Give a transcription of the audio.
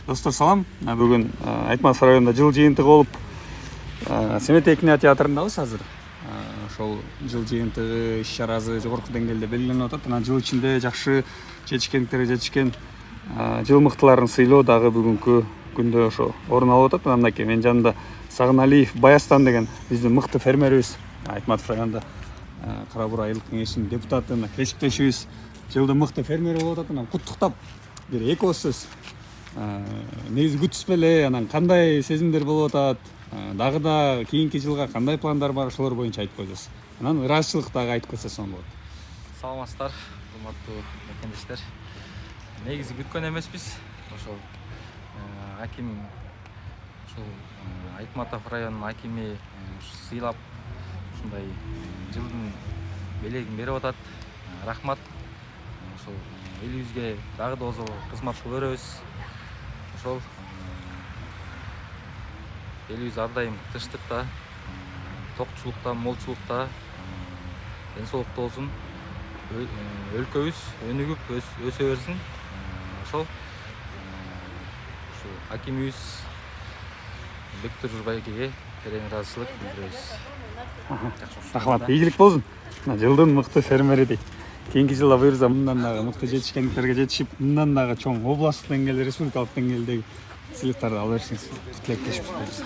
Достор салам. Бүгүн Айтматов районунда жыл жыйынтыгы болуп, Семетек кино театрындабыз азыр. Ошол жыл жыйынтыгы иш-чарасы жогорку деңгээлде белгиленип атат. Анан жыл ичинде жакшы жетишкендиктерге жетишкен жыл мыктыларын сыйлоо дагы бүгүнкү күндө ошо орун алып атат. Мынакей менин жанымда Сагыналиев Баястан деген биздин мыкты фермерибиз. Айтматов районунда Кара Бура айылдык кеңешинин депутаты, кесиптешибиз, жылдын мыкты фермери болуп атат. Анан куттуктап бир эки ооз сөз. Негизи күтүспеле, анан кандай сезимдер болуп атат, дагы да кийинки жылга кандай пландар бар, ошолор боюнча айтып койсоз. Анан ыраазычылык дагы айтып кетсе сонун болот. Саламатсыздар, урматтуу мекендештер. Негизи күткөн эмеспиз. Ошол аким, ушул Айтматов районунун акими сыйлап ушундай жылдын белегин берип атат. Рахмат. Ошол элибизге дагы да болсо кызмат кыла беребиз. Ошол элибиз ар дайым тынчтыкта, токчулукта, молчулукта, ден-соолукта болсун. Өлкөбүз өнүгүп өсө берсин. Ошол акимибиз Бектур Журбайкеге терең ыраазычылык билдиребиз. Рахмат, ийгилик болсун. Жылдын мыкты фермери дейт. Кийинки жылда буюрса мындан дагы мыкты жетишкендиктерге жетишип, мындан дагы чоң областтык деңгээлде, республикалык деңгээлдеги сыйлыктарды ала берсиңиз. Тилектешпиз.